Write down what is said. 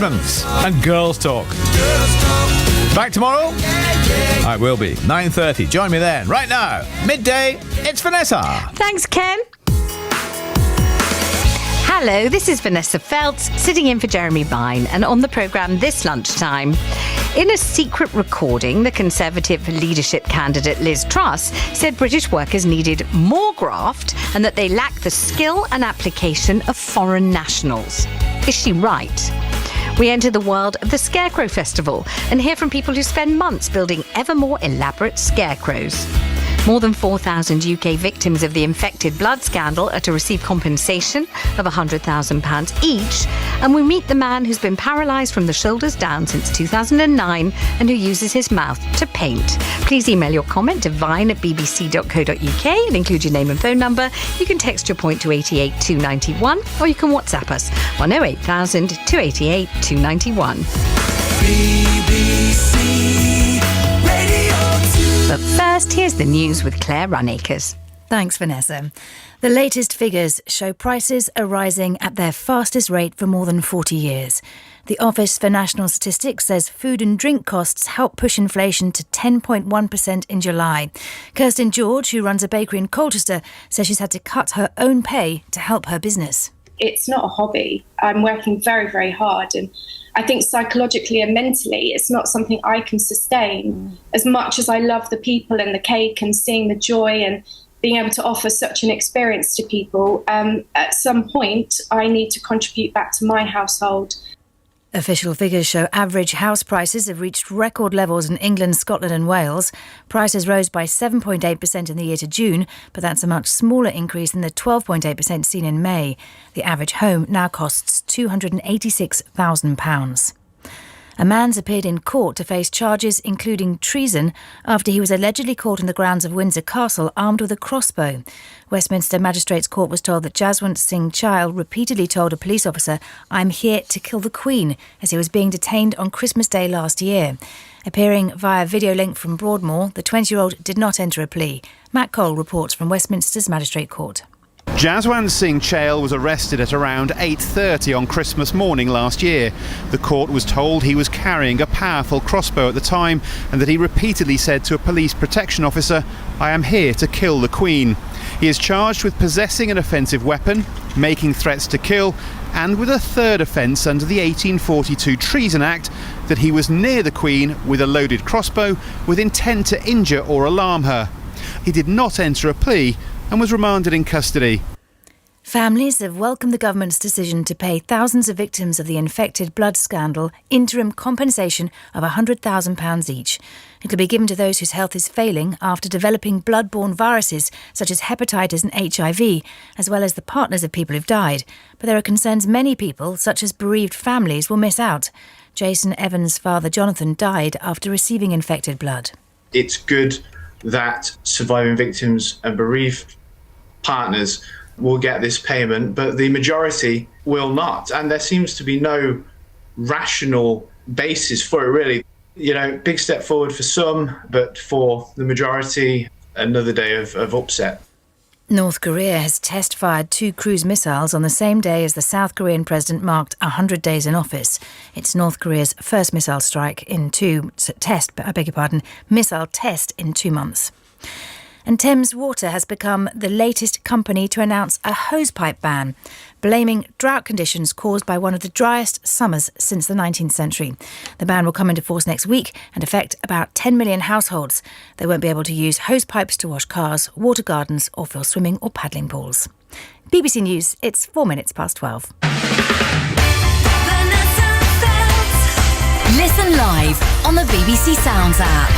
Edmonds and Girls Talk. Back tomorrow? I will be. 9:30. Join me then. Right now, midday, it's Vanessa. Thanks, Ken. Hello, this is Vanessa Feltz, sitting in for Jeremy Vine, and on the programme this lunchtime. In a secret recording, the Conservative leadership candidate Liz Truss said British workers needed more graft and that they lack the skill and application of foreign nationals. Is she right? We enter the world of the Scarecrow Festival and hear from people who spend months building ever more elaborate scarecrows. More than 4,000 UK victims of the infected blood scandal are to receive compensation of £100,000 each. And we meet the man who's been paralysed from the shoulders down since 2009 and who uses his mouth to paint. Please email your comment to vine@bbc.co.uk and include your name and phone number. You can text your point to 88291 or you can WhatsApp us on 08000 288 291. BBC Radio 2. But first, here's the news with Claire Runacres. Thanks, Vanessa. The latest figures show prices are rising at their fastest rate for more than 40 years. The Office for National Statistics says food and drink costs help push inflation to 10.1% in July. Kirsten George, who runs a bakery in Colchester, says she's had to cut her own pay to help her business. It's not a hobby. I'm working very, very hard. And I think psychologically and mentally, it's not something I can sustain. As much as I love the people and the cake and seeing the joy and being able to offer such an experience to people, at some point, I need to contribute back to my household. Official figures show average house prices have reached record levels in England, Scotland and Wales. Prices rose by 7.8% in the year to June, but that's a much smaller increase than the 12.8% seen in May. The average home now costs £286,000. A man's appeared in court to face charges including treason after he was allegedly caught in the grounds of Windsor Castle armed with a crossbow. Westminster Magistrates Court was told that Jaswant Singh Chahal repeatedly told a police officer, "I'm here to kill the Queen," as he was being detained on Christmas Day last year. Appearing via video link from Broadmoor, the 20-year-old did not enter a plea. Matt Cole reports from Westminster's Magistrate Court. Jaswant Singh Chahal was arrested at around 8:30 on Christmas morning last year. The court was told he was carrying a powerful crossbow at the time and that he repeatedly said to a police protection officer, "I am here to kill the Queen." He is charged with possessing an offensive weapon, making threats to kill, and with a third offence under the 1842 Treason Act, that he was near the Queen with a loaded crossbow with intent to injure or alarm her. He did not enter a plea and was remanded in custody. Families have welcomed the government's decision to pay thousands of victims of the infected blood scandal interim compensation of £100,000 each. It will be given to those whose health is failing after developing blood-borne viruses such as hepatitis and HIV, as well as the partners of people who've died. But there are concerns many people, such as bereaved families, will miss out. Jason Evans' father Jonathan died after receiving infected blood. It's good that surviving victims and bereaved partners will get this payment, but the majority will not. And there seems to be no rational basis for it, really. You know, big step forward for some, but for the majority, another day of upset. North Korea has test-fired 2 cruise missiles on the same day as the South Korean president marked 100 days in office. It's North Korea's first missile test in 2 months. And Thames Water has become the latest company to announce a hosepipe ban, blaming drought conditions caused by one of the driest summers since the 19th century. The ban will come into force next week and affect about 10 million households. They won't be able to use hosepipes to wash cars, water gardens or fill swimming or paddling pools. BBC News, it's 4 minutes past 12. Listen live on the BBC Sounds app.